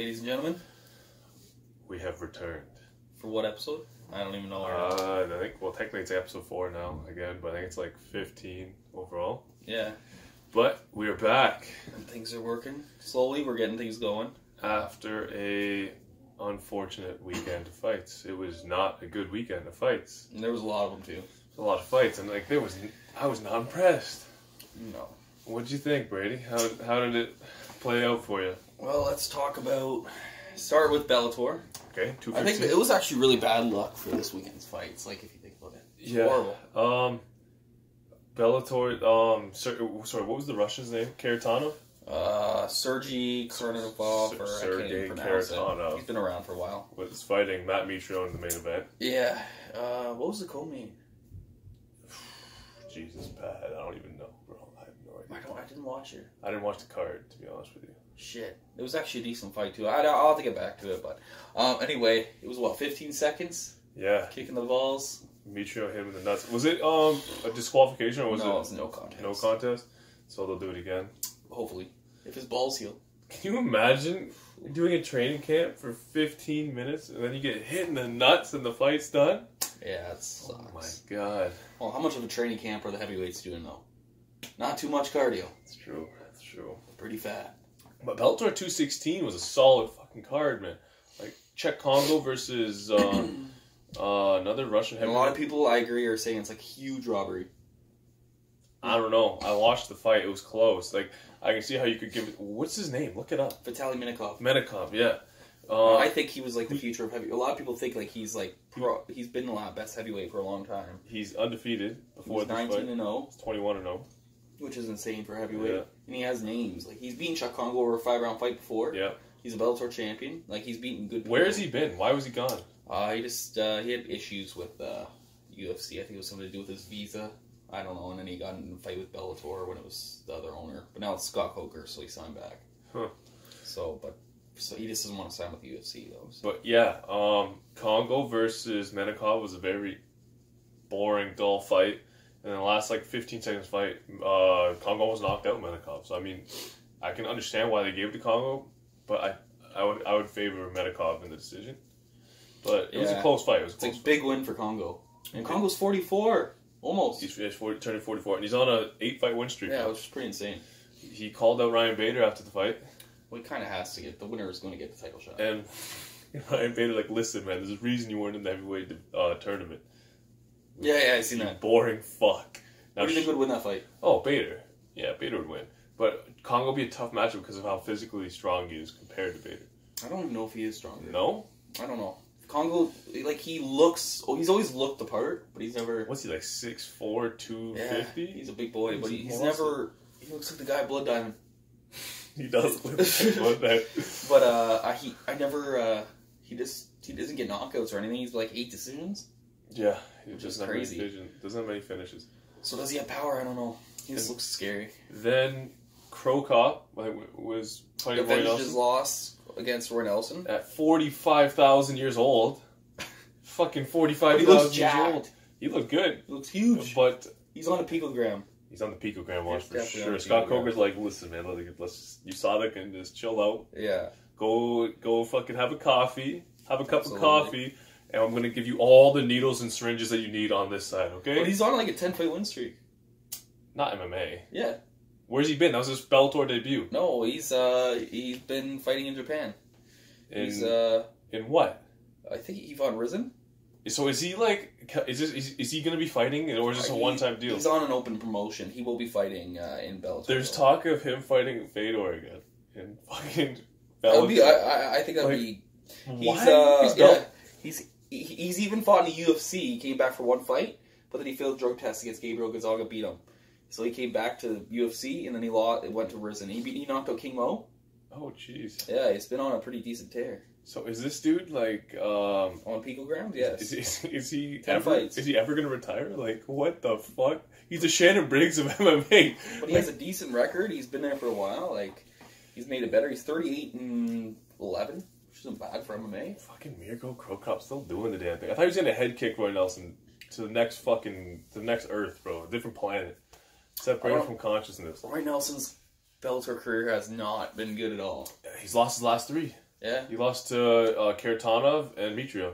ladies and gentlemen. We have returned. For what episode? I don't even know. I think, well, technically it's episode 4 now, again, but I think it's like 15 overall. Yeah. But we are back. And things are working. Slowly, we're getting things going. After a unfortunate weekend of fights. It was not a good weekend of fights. And there was a lot of them, too. A lot of fights, and like I was not impressed. No. What'd you think, Brady? How did it play out for you? Well, let's start with Belator. Okay, 215. I think it was actually really bad luck for this weekend's fights, like, if you think about it. It's horrible. Belator, sorry, what was the Russian's name? Karitonov? Sergey Karitonov, or I can't even pronounce it. He's been around for a while. Was fighting Matt Mitrione in the main event. Yeah. What was the co-main? Jesus, Pat, I don't even know, bro. I have no idea. I didn't watch it. I didn't watch the card, to be honest with you. Shit. It was actually a decent fight, too. I'll have to get back to it, but... anyway, it was, 15 seconds? Yeah. Kicking the balls? Mitrione hit him in the nuts. Was it a disqualification, or was No, it was no contest. No contest? So they'll do it again? Hopefully. If his balls heal. Can you imagine doing a training camp for 15 minutes, and then you get hit in the nuts, and the fight's done? Yeah, it sucks. Oh my god. Well, how much of a training camp are the heavyweights doing, though? Not too much cardio. That's true. That's true. Pretty fat. But Bellator 216 was a solid fucking card, man. Like, Czech Congo versus another Russian heavyweight. And a lot of people, I agree, are saying it's like a huge robbery. I don't know. I watched the fight. It was close. Like, I can see how you could give it... What's his name? Look it up. Vitaly Minakov. Minakov, yeah. I think he was like the future of heavyweight. A lot of people think like he's like he's been the best heavyweight for a long time. He's undefeated before this fight. 19-0. He's 21-0. Which is insane for heavyweight. Yeah. And he has names. Like, he's beaten Chuck Congo over a 5-round fight before. Yeah. He's a Bellator champion. Like, he's beaten good people. Where has he been? Why was he gone? He had issues with UFC. I think it was something to do with his visa. I don't know. And then he got in a fight with Bellator when it was the other owner. But now it's Scott Coker, so he signed back. Huh. So he just doesn't want to sign with the UFC, though. So. But, yeah, Congo versus Minakov was a very boring, dull fight. And in the last, 15 seconds fight, Congo was knocked out Minakov. So, I mean, I can understand why they gave it to Congo, but I would favor Minakov in the decision. But it was a close fight. It's a big win for Congo. And Congo's 44. Almost. He's turning 44. And he's on a 8-fight win streak. Yeah, which is pretty insane. He called out Ryan Bader after the fight. Well, he kind of has to get... The winner is going to get the title shot. And Ryan Bader, listen, man, there's a reason you weren't in the heavyweight tournament. Yeah, I seen that. Boring fuck. Now, who do you think would win that fight? Oh, Bader. Yeah, Bader would win. But Congo would be a tough matchup because of how physically strong he is compared to Bader. I don't even know if he is stronger. No? I don't know. Congo, he looks... Oh, he's always looked the part, but he's never... What's he, 6'4", 250? Yeah, he's a big boy, but he's never... He looks like the guy at Blood Diamond. He does look like Blood Diamond. But, he doesn't get knockouts or anything. He's 8 decisions. Yeah, which is crazy. Doesn't have many finishes. So does he have power? I don't know. He just looks scary. Then Crow Cop was fighting Roy Nelson. His loss against Roy Nelson at 45,000 years old. Fucking 45,000 years old. He looked good. He looks huge. But he's on a picogram. He's on the picogram watch for sure. Scott Coker's like, listen, man, you saw that and just chill out. Yeah. Go fucking have a coffee. Have a cup of coffee. And I'm going to give you all the needles and syringes that you need on this side, okay? But he's on a 10-fight win streak. Not MMA. Yeah. Where's he been? That was his Bellator debut. No, he's been fighting in Japan. In what? I think he fought Risen. So is he is he going to be fighting, or is this a one-time deal? He's on an open promotion. He will be fighting in Bellator. There's talk of him fighting Fedor again in fucking Bellator. I think that'd be... He's even fought in the UFC. He came back for one fight, but then he failed drug test against Gabriel Gonzaga, beat him. So he came back to UFC, and then he went to Risen. He knocked out King Mo. Oh, jeez. Yeah, he's been on a pretty decent tear. So is this dude on picograms? Yes. Is he 10 fights? Is he ever going to retire? What the fuck? He's the Shannon Briggs of MMA. But he has a decent record. He's been there for a while. He's made it better. He's 38-11. Which isn't bad for MMA. Fucking Mirko Crow Cop still doing the damn thing. I thought he was going to head kick Roy Nelson to the next Earth, bro. A different planet. Separated from consciousness. Roy Nelson's Bellator career has not been good at all. He's lost his last 3. Yeah. He lost to Karitonov and mitrione.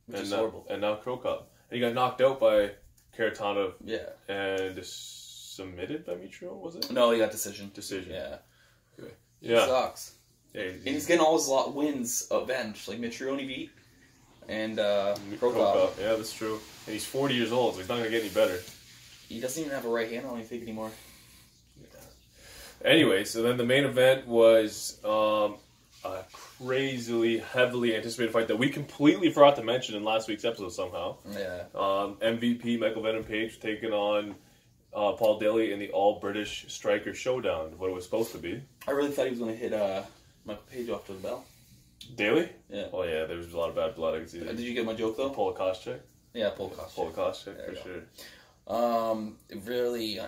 Which is horrible. And now Krokop. And he got knocked out by Karitonov. Yeah. And submitted by mitrione, was it? No, he got decision. Yeah. Okay. Yeah. He sucks. Yeah, and he's getting all his wins avenged. Like mitrione beat and Krokop. Yeah, that's true. And he's 40 years old, so he's not going to get any better. He doesn't even have a right hand, I don't think, anymore. Yeah. Anyway, so then the main event was a crazily, heavily anticipated fight that we completely forgot to mention in last week's episode somehow. Yeah. MVP Michael Venom Page taking on Paul Daley in the All-British Striker Showdown, what it was supposed to be. I really thought he was going to hit Michael Page off to the bell. Daley? Yeah. Oh, yeah, there was a lot of bad blood. I could see that. Did you get my joke, though? Pull a cost check? Yeah, pull a cost check. Pull a cost check, for sure. Really,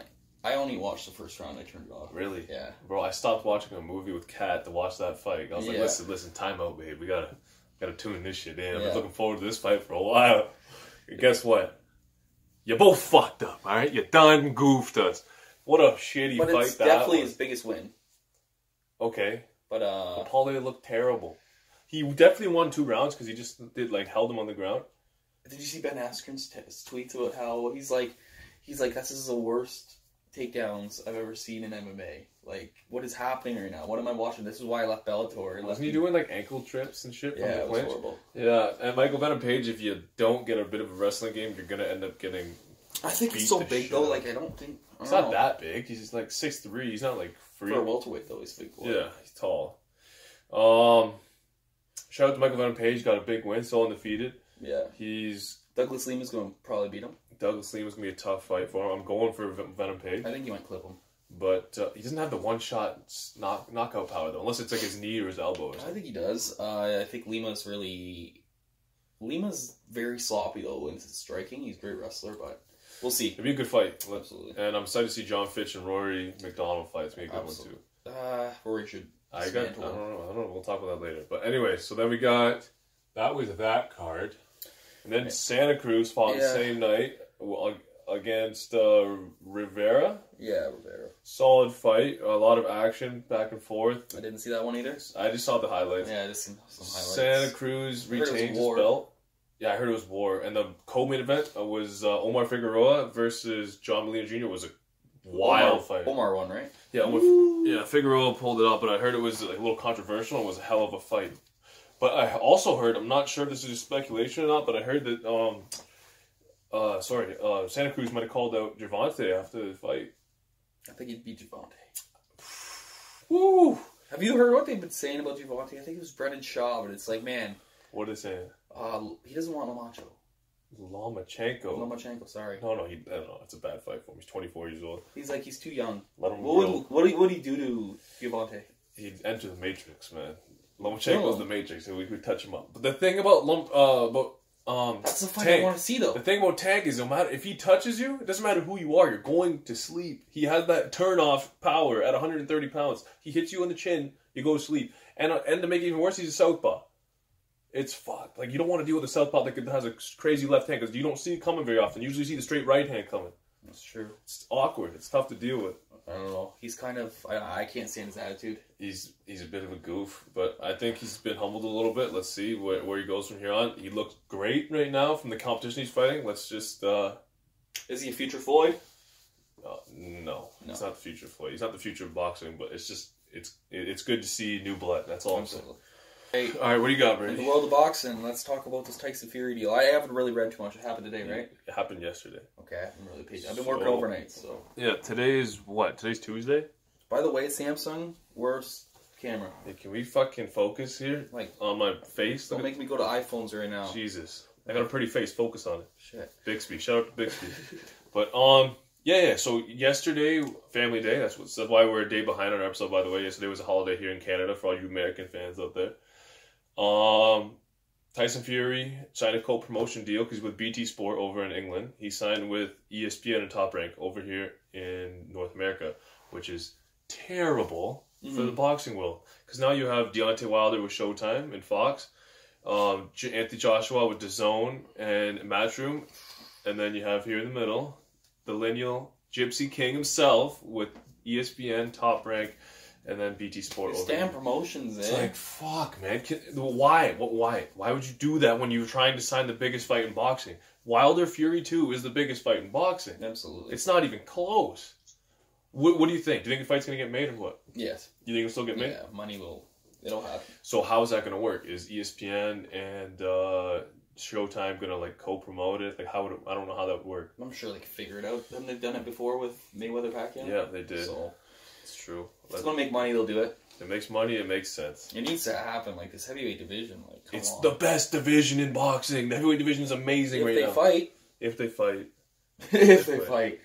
I only watched the first round. I turned it off. Really? Yeah. Bro, I stopped watching a movie with Kat to watch that fight. I was like, listen, time out, babe. We gotta tune this shit in. I've been looking forward to this fight for a while. And guess what? You both fucked up, alright? You done goofed us. What a shitty fight that was. But it's definitely his biggest win. Okay. But Paul Daley looked terrible. He definitely won 2 rounds because he just held him on the ground. Did you see Ben Askren's tweets about how he's like, this is the worst takedowns I've ever seen in MMA. Like, what is happening right now? What am I watching? This is why I left Bellator. Wasn't he doing like ankle trips and shit? Yeah, it was horrible. Yeah, and Michael Venom Page, if you don't get a bit of a wrestling game, you're gonna end up getting. I think he's so big though. Like, I don't think he's not that big. He's just like 6'3". He's not like free. For a welterweight though, he's big. Yeah, he's tall. Shout out to Michael Venom Page, got a big win, still undefeated. Yeah. Douglas Lima's going to probably beat him. Douglas Lima's going to be a tough fight for him. I'm going for Venom Page. I think he might clip him. But he doesn't have the one-shot knockout power, though, unless it's like his knee or his elbow or something. I think he does. I think Lima's very sloppy, though, in his striking. He's a great wrestler, but we'll see. It'll be a good fight. Absolutely. And I'm excited to see John Fitch and Rory McDonald fight. It's going to be a good one, too. Rory should... I don't know. We'll talk about that later. But anyway, so then we got... That was that card. And then Santa Cruz fought the same night against Rivera. Yeah, Rivera. Solid fight. A lot of action back and forth. I didn't see that one either. I just saw the highlights. Yeah, I just seen some highlights. Santa Cruz retained his belt. Yeah, I heard it was war. And the co-main event was Omar Figueroa versus John Molina Jr. was a wild fight. Omar won, right? Yeah, Figueroa pulled it up, but I heard it was like a little controversial and was a hell of a fight. But I also heard, I'm not sure if this is just speculation or not, but I heard that, Santa Cruz might have called out Gervonta after the fight. I think he'd beat Gervonta. Woo! Have you heard what they've been saying about Gervonta? I think it was Brendan Shaw, but it's like, man. What are they saying? He doesn't want Lomachenko. Lomachenko, sorry. No, I don't know. It's a bad fight for him. He's 24 years old. He's like, he's too young. Let him what would he do to Gervonta? He'd enter the Matrix, man. Lomachenko's the Matrix, and we could touch him up. But the thing about that's the fight Tank, I want to see, though. The thing about Tank is, no matter if he touches you, it doesn't matter who you are. You're going to sleep. He has that turn-off power at 130 pounds. He hits you on the chin, you go to sleep. And to make it even worse, he's a southpaw. It's fucked. Like, you don't want to deal with a southpaw that has a crazy left hand because you don't see it coming very often. You usually see the straight right hand coming. That's true. It's awkward. It's tough to deal with. I don't know. He's kind of... I can't stand his attitude. He's a bit of a goof, but I think he's been humbled a little bit. Let's see where he goes from here on. He looks great right now from the competition he's fighting. Let's just... Is he a future Floyd? No. He's not the future Floyd. He's not the future of boxing, but it's just... It's good to see new blood. That's all I'm saying. Hey, all right, what do you got, Brady? In the world of boxing, let's talk about this Tyson Fury deal. I haven't really read too much. It happened today, right? It happened yesterday. Okay, I haven't really paid. I've been working overnight, so... Yeah, today's what? Today's Tuesday? By the way, Samsung, worst camera. Hey, can we fucking focus here? Like, on my face? Don't make me go to iPhones right now. Jesus. I got a pretty face. Focus on it. Shit. Bixby. Shout out to Bixby. But, yeah. So yesterday, Family Day. That's why we're a day behind on our episode, by the way. Yesterday was a holiday here in Canada for all you American fans out there. Tyson Fury signed a co-promotion deal because he's with BT Sport over in England. He signed with ESPN and Top Rank over here in North America, which is terrible for the boxing world. Because now you have Deontay Wilder with Showtime and Fox, Anthony Joshua with DAZN and Matchroom, and then you have here in the middle the lineal Gypsy King himself with ESPN, Top Rank, and then BT Sport over. Damn promotions, It's like, fuck, man. Why? Why would you do that when you were trying to sign the biggest fight in boxing? Wilder Fury 2 is the biggest fight in boxing. Absolutely. It's not even close. What do you think? Do you think the fight's going to get made or what? Yes. You think it'll still get made? Yeah, money it'll happen. So how is that going to work? Is ESPN and Showtime going to like co-promote it? Like I don't know how that would work. I'm sure they can figure it out. Haven't they done it before with Mayweather-Pacquiao? Yeah, they did. So it's true. if it's going to make money, they'll do it. It makes money. It makes sense. It needs to happen. Like this heavyweight division. Like it's the best division in boxing. The heavyweight division is amazing right now. If they fight. If they fight. If they fight.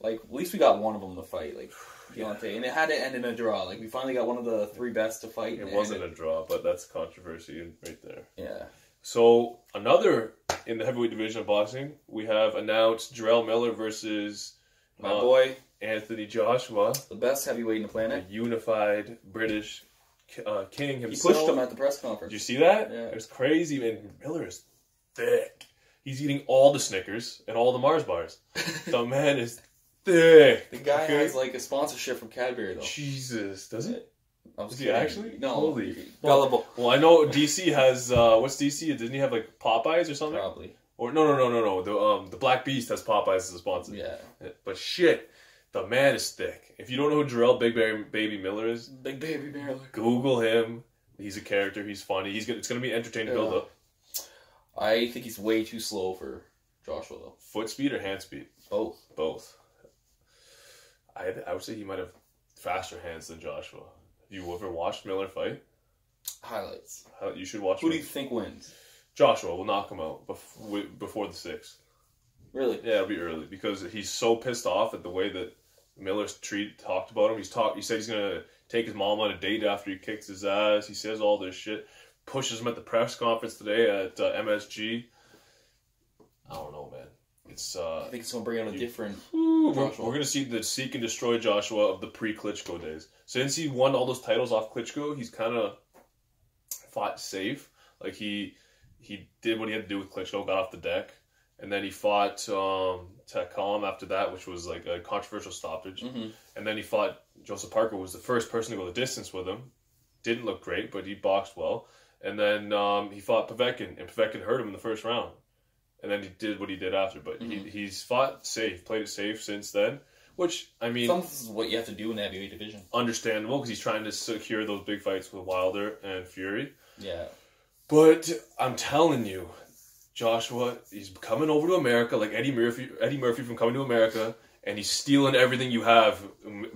Like at least we got one of them to fight. Like Deontay, and it had to end in a draw. Like we finally got one of the three best to fight. It wasn't a draw, but that's controversy right there. Yeah. So another in the heavyweight division of boxing, we have announced Jarrell Miller versus my boy Anthony Joshua, the best heavyweight in the planet, the unified British king himself. He pushed him at the press conference. Did you see that? Yeah. It was crazy, man. Miller is thick. He's eating all the Snickers and all the Mars bars. The man is thick. The guy has like a sponsorship from Cadbury though. Jesus, does it? Does he actually? No. Holy. Gullible. Well, I know DC has, what's DC? Didn't he have like Popeyes or something? Probably. Or no. The Black Beast has Popeyes as a sponsor. Yeah. But shit, the man is thick. If you don't know who Jarrell Big Baby Miller is, Big Baby Miller, Google him. He's a character. He's funny. It's gonna be entertaining build up. I think he's way too slow for Joshua though. Foot speed or hand speed? Both. Both. I would say he might have faster hands than Joshua. Have you ever watched Miller fight? Highlights. You should watch. Who do you think wins? Joshua will knock him out before the 6th. Really? Yeah, it'll be early because he's so pissed off at the way that Miller's talked about him. He said he's gonna take his mom on a date after he kicks his ass. He says all this shit. Pushes him at the press conference today at MSG. I don't know, man. I think it's gonna bring out a different. We're gonna see the seek and destroy Joshua of the pre-Klitschko days. Since he won all those titles off Klitschko, he's kind of fought safe. Like he did what he had to do with Klitschko, got off the deck, and then he fought Takam after that, which was like a controversial stoppage. Mm-hmm. And then he fought Joseph Parker, who was the first person to go the distance with him. Didn't look great, but he boxed well. And then he fought Povetkin, and Povetkin hurt him in the first round. And then he did what he did after. But he's fought safe, played it safe since then. Which, I mean... This is what you have to do in the heavyweight division. Understandable, because he's trying to secure those big fights with Wilder and Fury. Yeah. But I'm telling you, Joshua, he's coming over to America like Eddie Murphy from Coming to America, and he's stealing everything you have,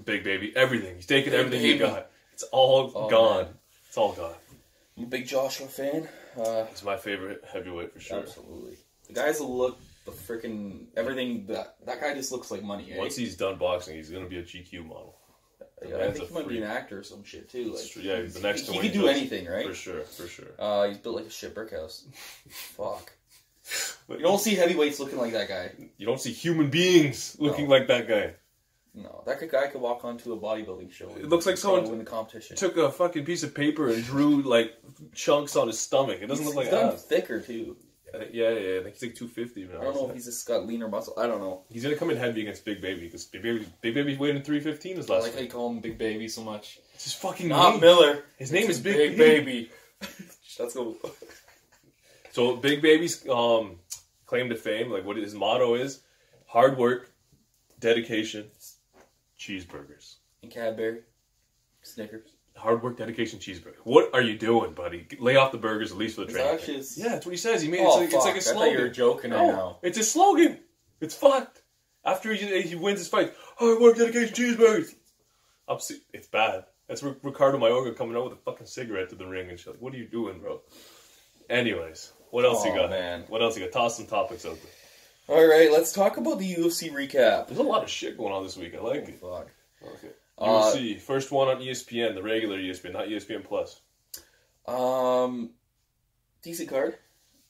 Big Baby. Everything. He's taking everything you got. It's all gone. Man. It's all gone. I'm a big Joshua fan. He's my favorite heavyweight for sure. Absolutely. The guys will look the freaking everything. That guy just looks like money. Right? Once he's done boxing, he's gonna be a GQ model. Yeah, I think he might be an actor or some shit too. Like, yeah, the next. He can do anything, right? For sure. He's built like a shit brick house. Fuck. You don't see heavyweights looking like that guy. You don't see human beings looking like that guy. No, that guy could walk onto a bodybuilding show. It looks like someone win the competition. Took a fucking piece of paper and drew like chunks on his stomach. It doesn't look like that. He's thicker too. Yeah. I think he's like 250 now. I don't know if he's just got leaner muscle. I don't know. He's gonna come in heavy against Big Baby because Big Baby weighed in 315 his last. I like how you call him Big Baby so much. It's his fucking Not name. Miller. His name is Big Baby. That's cool. So Big Baby's claim to fame, like what his motto is: hard work, dedication, cheeseburgers. And Cadbury, Snickers. Hard work, dedication, cheeseburger. What are you doing, buddy? Lay off the burgers at least for the training. Yeah, that's what he says. He made it's like a slogan. I thought you were joking. I know. It's a slogan. It's fucked. After he wins his fight, hard work, dedication, cheeseburgers. It's bad. That's Ricardo Mayorga coming out with a fucking cigarette to the ring and shit. Like, what are you doing, bro? Anyways, what else you got? Man. What else you got? Toss some topics out there. All right, let's talk about the UFC recap. There's a lot of shit going on this week. I like it. Fuck. Okay. UFC, first one on ESPN, the regular ESPN, not ESPN Plus. Decent card.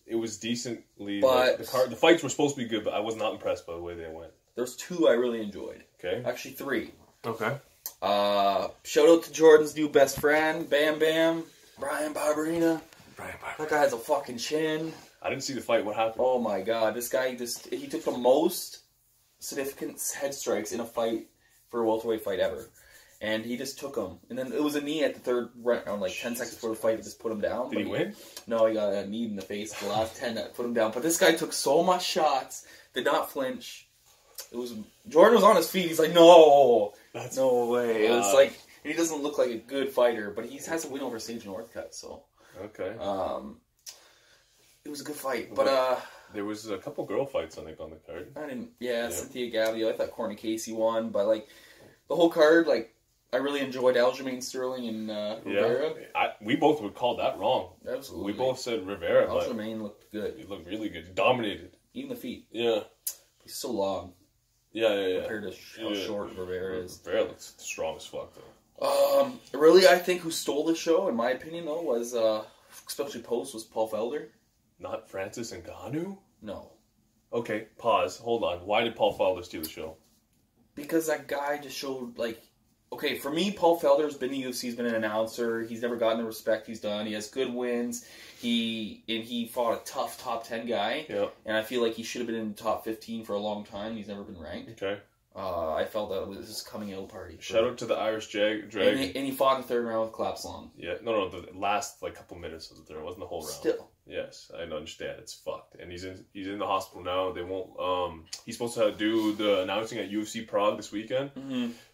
It was decently, but the fights were supposed to be good, but I was not impressed by the way they went. There's two I really enjoyed. Okay. Actually, three. Okay. Shout out to Jordan's new best friend, Bam Bam, Brian Barberina. That guy has a fucking chin. I didn't see the fight. What happened? Oh my god, this guy he took the most significant head strikes in a fight for a welterweight fight ever. And he just took him. And then it was a knee at the third round, like 10 seconds before the fight, he just put him down. Did he win? No, he got a knee in the face. The last 10 that put him down. But this guy took so much shots, did not flinch. Jordan was on his feet. He's like, no way. It was like, he doesn't look like a good fighter, but he has a win over Sage Northcutt, so. Okay. It was a good fight, but there was a couple girl fights, I think, on the card. Cynthia Gavio. I thought Corny Casey won, but like the whole card, like I really enjoyed Aljamain Sterling and Rivera. We both would call that wrong. Absolutely, we both said Rivera. Aljamain looked good. He looked really good. He dominated. Even the feet. Yeah. He's so long. Yeah. Compared to how short Rivera is. Rivera looks strong as fuck, though. Really, I think who stole the show, in my opinion, though, was especially post was Paul Felder. Not Francis Ngannou? No. Okay, pause. Hold on. Why did Paul Felder steal the show? Because that guy just showed, like... Okay, for me, Paul Felder's been in the UFC, he's been an announcer, he's never gotten the respect he's done, he has good wins, he fought a tough top 10 guy, and I feel like he should have been in the top 15 for a long time, he's never been ranked. Okay. I felt that was his coming out party. Shout out to the Irish Dragon. And he fought in the third round with Collapse Long. Yeah, no, the last couple minutes was the third, it wasn't the whole round. Still. Yes, I understand. It's fucked, and he's in the hospital now. They won't. He's supposed to do the announcing at UFC Prague this weekend,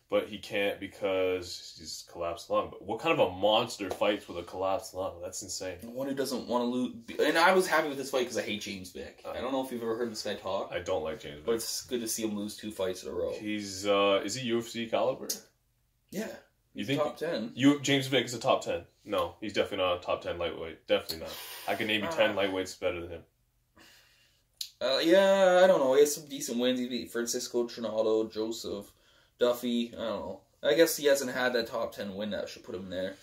but he can't because he's collapsed lung. But what kind of a monster fights with a collapsed lung? That's insane. One who doesn't want to lose. And I was happy with this fight because I hate James Vick. I don't know if you've ever heard this guy talk. I don't like James Vick, but it's good to see him lose 2 fights in a row. He's is he UFC caliber? Yeah. You think top 10? James Vick is a top 10? No, he's definitely not a top 10 lightweight. Definitely not. I can name you 10 lightweights better than him. Yeah, I don't know. He has some decent wins. He beat Francisco Trinaldo, Joseph, Duffy. I don't know. I guess he hasn't had that top 10 win that should put him there.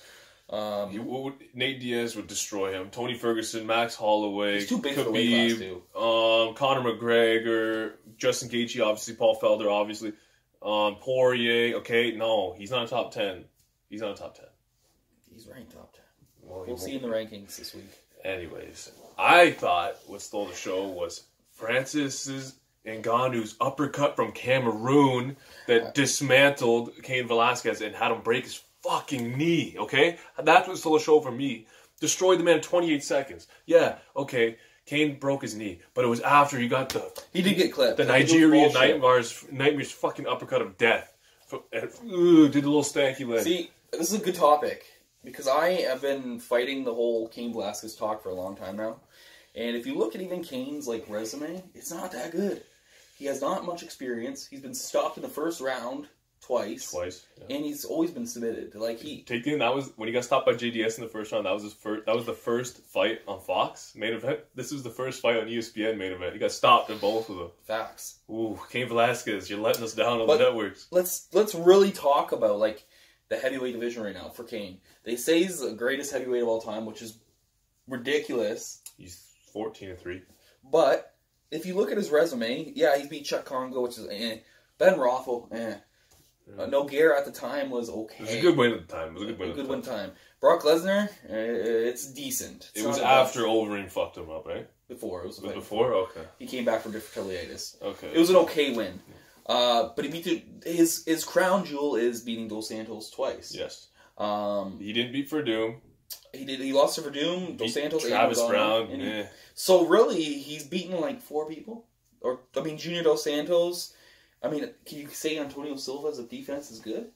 Nate Diaz would destroy him. Tony Ferguson, Max Holloway, he's too big for the weight class too. Conor McGregor, Justin Gaethje, obviously, Paul Felder, obviously. Poirier, okay, no, he's not a top 10. He's not a top 10. He's ranked top 10. Well, we'll see in the rankings this week. Anyways, I thought what stole the show was Francis Ngannou's uppercut from Cameroon that dismantled Cain Velasquez and had him break his fucking knee, okay? That's what stole the show for me. Destroyed the man in 28 seconds. Yeah, okay. Kane broke his knee, but it was after he got He did get clipped. The Nigerian Nightmare's fucking uppercut of death. Did a little stanky leg. See, this is a good topic, because I have been fighting the whole Cain Velasquez talk for a long time now. And if you look at even Cain's resume, it's not that good. He has not much experience. He's been stopped in the first round twice, yeah. And he's always been submitted. That was when he got stopped by JDS in the first round. That was his first. That was the first fight on Fox main event. This was the first fight on ESPN main event. He got stopped in both of them. Facts. Ooh, Cain Velasquez, you're letting us down on the networks. Let's really talk about the heavyweight division right now for Cain. They say he's the greatest heavyweight of all time, which is ridiculous. He's 14-3. But if you look at his resume, yeah, he's beat Chuck Congo, which is Ben Rothwell, Nogueira at the time was okay. It was a good win at the time. Brock Lesnar, it's decent. It was after Overeem fucked him up, right? Before. It was before? Okay. He came back from diverticulitis. Okay. It was an okay win. But he beat his crown jewel is beating Dos Santos twice. Yes. He didn't beat Verdum. He lost to Verdum, Dos Santos, Travis Brown. So really, he's beaten 4 people. Junior Dos Santos. Can you say Antonio Silva's defense is good?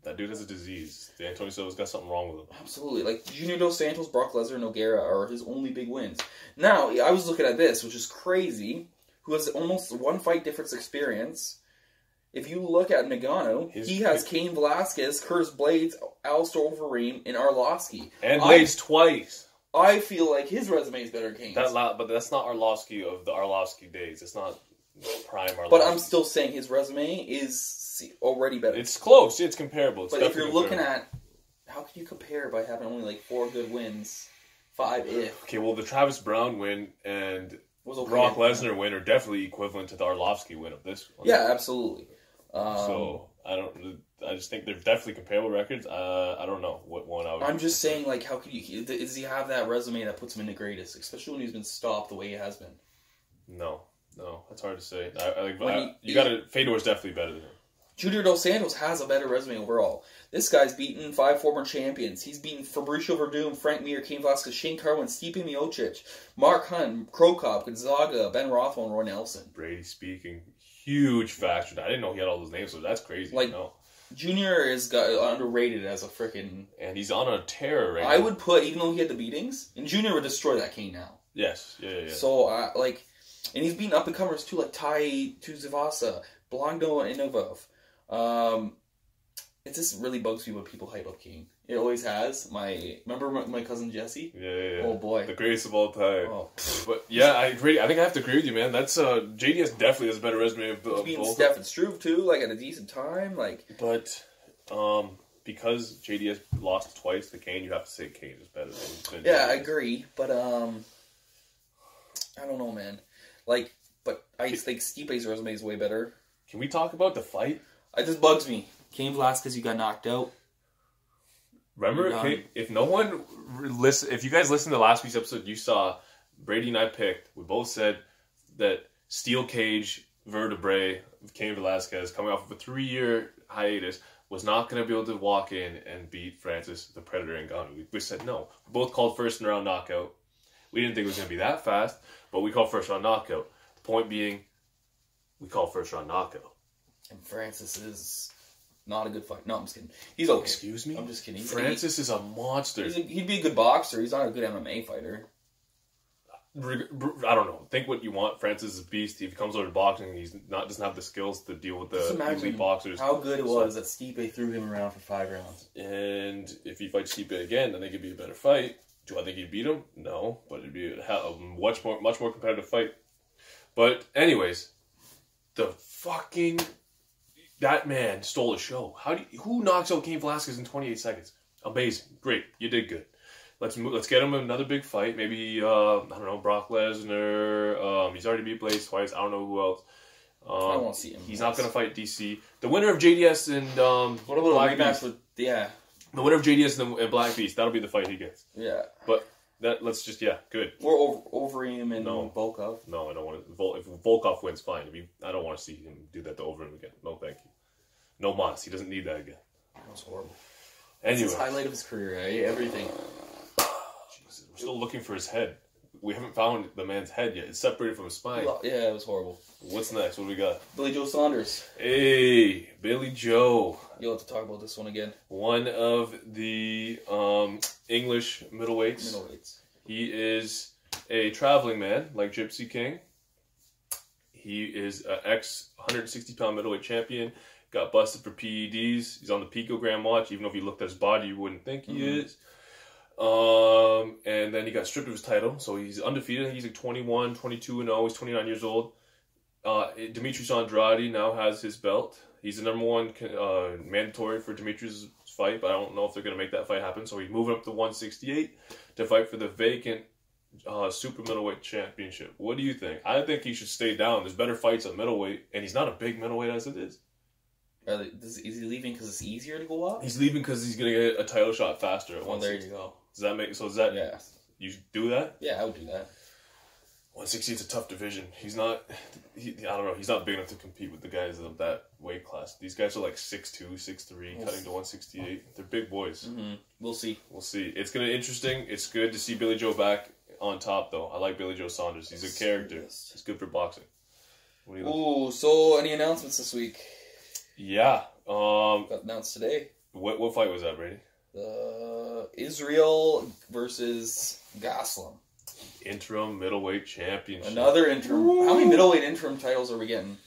That dude has a disease. Antonio Silva's got something wrong with him. Absolutely. Junior Dos Santos, Brock Lesnar, Nogueira are his only big wins. Now, I was looking at this, which is crazy, who has almost 1 fight difference experience. If you look at Ngannou, he has Cain Velasquez, Curtis Blades, Alistair Overeem, and Arlovsky. And Blades twice. I feel like his resume is better than Cain's. But that's not Arlovsky of the Arlovsky days. It's not prime Arlovsky. But I'm still saying his resume is already better. It's close. It's comparable. But if you're looking at... How can you compare by having only 4 good wins? 5 if. Okay, well, the Travis Brown win and Brock Lesnar win are definitely equivalent to the Arlovsky win of this one. Yeah, absolutely. So, I just think they're definitely comparable records. I don't know what one I would... I'm just saying, how could you... Does he have that resume that puts him in the greatest? Especially when he's been stopped the way he has been. No, that's hard to say. Fedor's definitely better than him. Junior Dos Santos has a better resume overall. This guy's beaten 5 former champions. He's beaten Fabricio Verdum, Frank Mir, Cain Velasquez, Shane Carwin, Stipe Miocic, Mark Hunt, Krokop, Gonzaga, Ben Rothwell, and Roy Nelson. Brady speaking, huge factor. I didn't know he had all those names, so that's crazy. Like, no. Junior is underrated as a freaking... And he's on a tear right now. I would put, even though he had the beatings, and Junior would destroy that Cain now. Yes, yeah. So, like, and he's beaten up-and-comers too, like Tai Tuivasa, Blando, and Inovov. It just really bugs me when people hype up Cain. It always has. Remember my cousin Jesse? Yeah. Oh boy, the greatest of all time. Oh. But yeah, I agree. I think I have to agree with you, man. That's JDS definitely has a better resume of he's beaten both. Steph and Struve too, like at a decent time, like. But because JDS lost twice to Cain, you have to say Cain is better than Yeah, JDS. I agree, but I don't know, man. Like, but I think Stipe's resume is way better. Can we talk about the fight? It just bugs me. Cain Velasquez, you got knocked out. Remember, if no one if you guys listened to last week's episode, you saw Brady and I picked. We both said that steel cage vertebrae of Cain Velasquez, coming off of a 3-year hiatus, was not going to be able to walk in and beat Francis the Predator Ngannou. We said no. We both called first round knockout. We didn't think it was going to be that fast, but we called first round knockout. The point being, we called first round knockout. And Francis is not a good fight. No, I'm just kidding. He's okay. Excuse me? I'm just kidding. Francis is a monster. He'd be a good boxer. He's not a good MMA fighter. I don't know. Think what you want. Francis is a beast. If he comes over to boxing, doesn't have the skills to deal with the elite boxers. How good it was that Stipe threw him around for 5 rounds. And if he fights Stipe again, then it could be a better fight. Do I think he'd beat him? No, but it'd be a much more competitive fight. But anyways, that man stole a show. Who knocks out Cain Velasquez in 28 seconds? Amazing, great, you did good. Let's get him another big fight. Maybe I don't know, Brock Lesnar. He's already beat Blaze twice. I don't know who else. I won't see him. He's not going to fight DC. The winner of JDS and what a little rematch with the winner of JDS and Black Beast. That'll be the fight he gets. Yeah, but good. Or Overeem and Volkov. No, I don't want to. If Volkov wins, fine. I don't want to see him do that to Overeem again. No, thank you. No mas. He doesn't need that again. That was horrible. Anyway, it's his highlight of his career. Everything. Jesus, we're still looking for his head. We haven't found the man's head yet. It's separated from his spine. Yeah, it was horrible. What's next? What do we got? Billy Joe Saunders. Hey, Billy Joe. You'll have to talk about this one again. One of the English middleweights. He is a traveling man, like Gypsy King. He is an ex-160-pound middleweight champion. Got busted for PEDs. He's on the picogram watch. Even if you looked at his body, you wouldn't think he is. And then he got stripped of his title. So he's undefeated. He's like 21, 22-0. He's 29 years old. Demetrius Andrade now has his belt. He's the number one mandatory for Demetrius' fight, but I don't know if they're going to make that fight happen. So he's moving up to 168 to fight for the vacant super middleweight championship. What do you think? I think he should stay down. There's better fights at middleweight, and he's not a big middleweight as it is. Is he leaving because it's easier to go up? He's leaving because he's going to get a title shot faster. At there you go. Does that make... So is that... Yeah. You do that? Yeah, I would do that. 160 is a tough division. He's not... I don't know. He's not big enough to compete with the guys of that weight class. These guys are like 6'2", 6'3", cutting to 168. They're big boys. Mm-hmm. We'll see. It's going to be interesting. It's good to see Billy Joe back on top, though. I like Billy Joe Saunders. He's a character. He's good for boxing. So any announcements this week? Yeah. Got announced today. What fight was that, Brady? Israel versus Gaslam. Interim middleweight championship. Another interim. Woo! How many middleweight interim titles are we getting?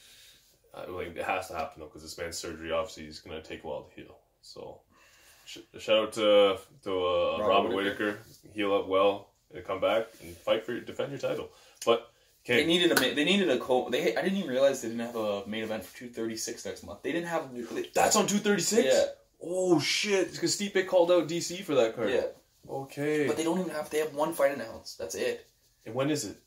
It has to happen, though, because this man's surgery obviously is going to take a while to heal. So, shout out to Robert Whittaker. Heal up well and come back and defend your title. But they needed a. I didn't even realize they didn't have a main event for 236 next month. They didn't have. That's on 236. Yeah. Oh shit! Because Stipe called out DC for that card. Yeah. Okay. But they don't even have. They have one fight announced. That's it. And when is it?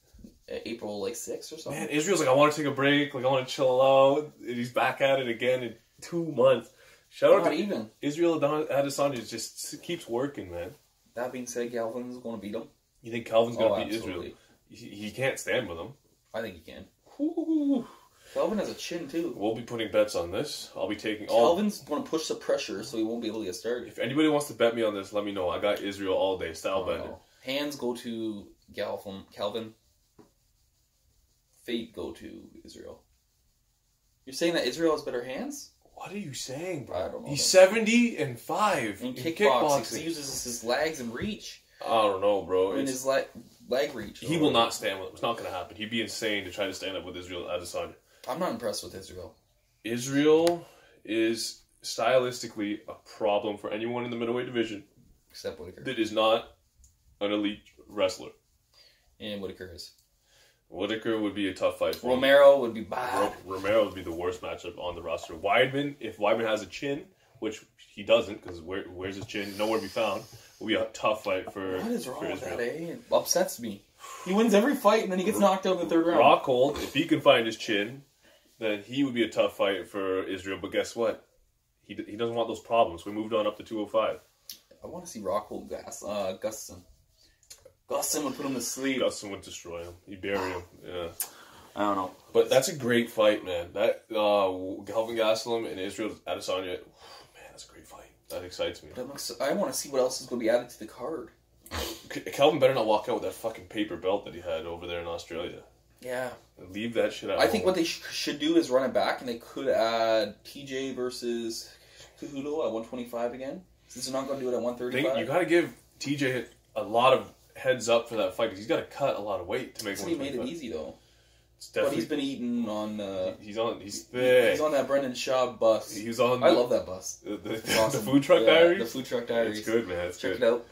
April 6th or something. Man, Israel's like, I want to take a break. Like, I want to chill out. And he's back at it again in 2 months. Shout out to even Israel Adesanya. Just keeps working, man. That being said, Galvin's going to beat him. You think Calvin's going to beat Israel? He can't stand with him. I think he can. Ooh. Kelvin has a chin, too. We'll be putting bets on this. I'll be taking Kelvin's going to push the pressure, so he won't be able to get started. If anybody wants to bet me on this, let me know. I got Israel all day. Style bender. Hands go to Kelvin. Fate go to Israel. You're saying that Israel has better hands? What are you saying, bro? I don't know. He's 70-5 in kickboxing. He uses his legs and reach. I don't know, bro. In his leg reach. He will not stand with him. It's not going to happen. He'd be insane to try to stand up with Israel Adesanya. I'm not impressed with Israel. Israel is stylistically a problem for anyone in the middleweight division. Except Whitaker. That is not an elite wrestler. And Whitaker is. Whitaker would be a tough fight for him. Would be bad. Romero would be the worst matchup on the roster. Weidman, if Weidman has a chin, which he doesn't, because where's his chin? Nowhere to be found. Will be a tough fight for Israel. What is wrong with that, eh? It upsets me. He wins every fight, and then he gets knocked out in the 3rd round. Rockhold, if he can find his chin, then he would be a tough fight for Israel. But guess what? He doesn't want those problems. We moved on up to 205. I want to see Rockhold Gustafsson. Gustafsson would put him to sleep. Gustafsson would destroy him. He'd bury him. Yeah. I don't know. But that's a great fight, man. That Kelvin Gastelum and Israel Adesanya, man, that's a great fight. That excites me. I want to see what else is going to be added to the card. Kelvin better not walk out with that fucking paper belt that he had over there in Australia. Yeah. Leave that shit out. I think what they should do is run it back, and they could add TJ versus Cejudo at 125 again, since they're not going to do it at 135. You got to give TJ a lot of heads up for that fight, because he's got to cut a lot of weight to make it. He made it easy, though. But he's been eating on... He's thick. He's on that Brendan Schaub bus. I love that bus. The Food Truck Diaries? The Food Truck Diaries. It's good, man. Check it out.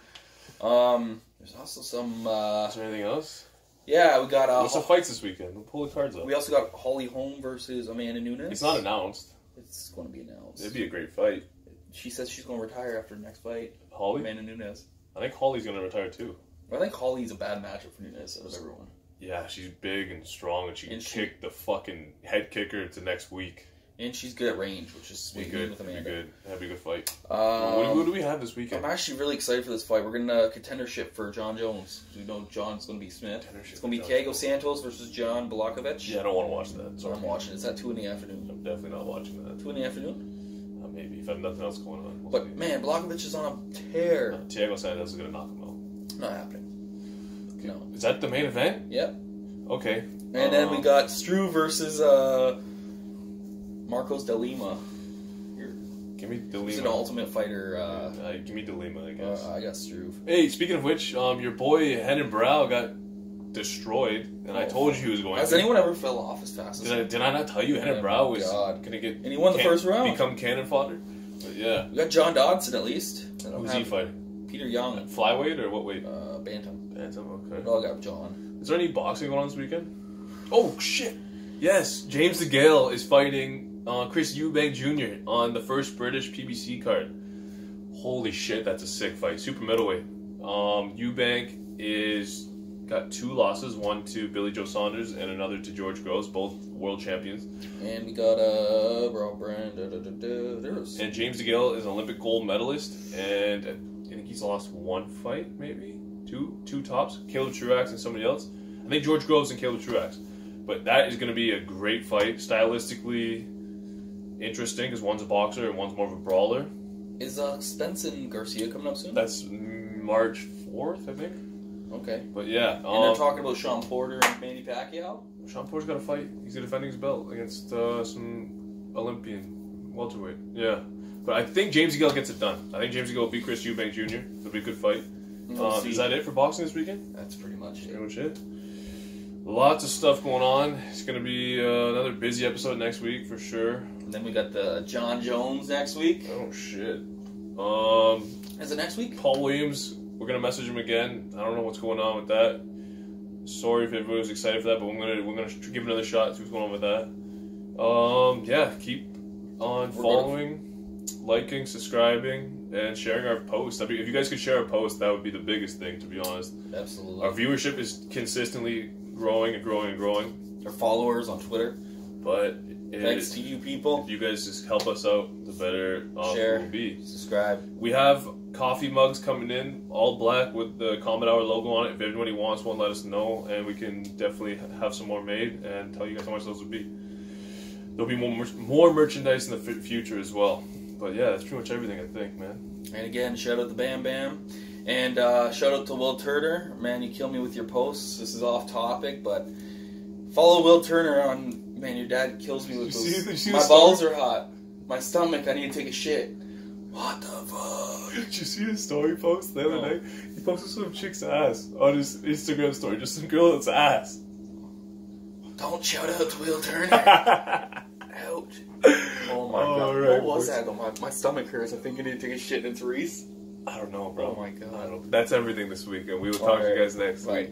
There's also some... Is there anything else? Yeah, we got... What's the fights this weekend? We'll pull the cards up. We also got Holly Holm versus Amanda Nunes. It's not announced. It's going to be announced. It'd be a great fight. She says she's going to retire after the next fight. Holly? Amanda Nunes. I think Holly's going to retire, too. I think Holly's a bad matchup for Nunes out of everyone. Yeah, she's big and strong, and she can kick the fucking head kicker to next week. And she's good at range, which is good. With Amanda. Good. That'd be a good fight. What do we have this weekend? I'm actually really excited for this fight. We're going to contendership for John Jones. We know John's going to be Smith. It's going to be Thiago Santos versus John Belakovic. Yeah, I don't want to watch that. So I'm watching. It's at 2 in the afternoon. I'm definitely not watching that. 2 in the afternoon? Maybe, if I have nothing else going on. But, man, Belakovic is on a tear. Thiago Santos is going to knock him out. Not happening. Okay. No. Is that the main event? Yep. Okay. And then we got Struve versus Marcos de Lima. Give me de Lima. He's an Ultimate Fighter. Give me de Lima, I guess. I got Struve. Hey, speaking of which, your boy Henan Brow got destroyed, and I told you he was going Has anyone ever fell off as fast as Did I not tell you Henan Brow was going to get... And he won the first round. Become cannon fodder? But yeah. We got John Dodson, at least. Who's he fighting? Peter Young. Flyweight or what weight? Bantam. Bantam, okay. We all got John. Is there any boxing going on this weekend? Oh, shit! Yes, James DeGale is fighting Chris Eubank Jr. on the first British PBC card. Holy shit, that's a sick fight. Super middleweight. Eubank is got 2 losses, one to Billy Joe Saunders and another to George Groves, both world champions. And we got Rob Brand. And James DeGale is an Olympic gold medalist, and I think he's lost 1 fight, maybe? Two tops. Caleb Truax and somebody else. I think George Groves and Caleb Truax. But that is going to be a great fight. Stylistically interesting, because one's a boxer and one's more of a brawler. Is Spence and Garcia coming up soon? That's March 4th, I think. Okay. But yeah. And they're talking about Sean Porter and Manny Pacquiao? Sean Porter's got a fight. He's defending his belt against some Olympian welterweight. Yeah. But I think James DeGale gets it done. I think James DeGale will beat Chris Eubank Jr. It'll be a good fight. Is that it for boxing this weekend? That's pretty much it. Pretty much it. Lots of stuff going on. It's going to be another busy episode next week for sure. And then we got the John Jones next week. Oh shit. Is it next week? Paul Williams. We're going to message him again. I don't know what's going on with that. Sorry if everybody was excited for that, but we're gonna give it another shot. See what's going on with that. Yeah, keep on following, liking, subscribing, and sharing our posts. If you guys could share our posts, that would be the biggest thing, to be honest. Absolutely. Our viewership is consistently growing and growing and growing. Our followers on Twitter. But thanks to you people. If you guys just help us out, the better off share, we'll be. Subscribe. We have coffee mugs coming in, all black with the Combat Hour logo on it. If anybody wants one, let us know, and we can definitely have some more made and tell you guys how much those would be. there'll be more merchandise in the future as well. But yeah, that's pretty much everything, I think, man. And again, shout out to Bam Bam. And shout out to Will Turner. Man, you kill me with your posts. This is off topic, but follow Will Turner on... Man, your dad kills me with those. My balls are hot. My stomach, I need to take a shit. What the fuck? Did you see his story post the other day? He posted some chick's ass on his Instagram story. Just some girl that's ass. Don't shout out to Will Turner. Ouch. Oh my god. Right, what was that? My stomach hurts. I think I need to take a shit in Therese. I don't know, bro. Oh my god. That's everything this week, and we will talk to you guys next. Bye.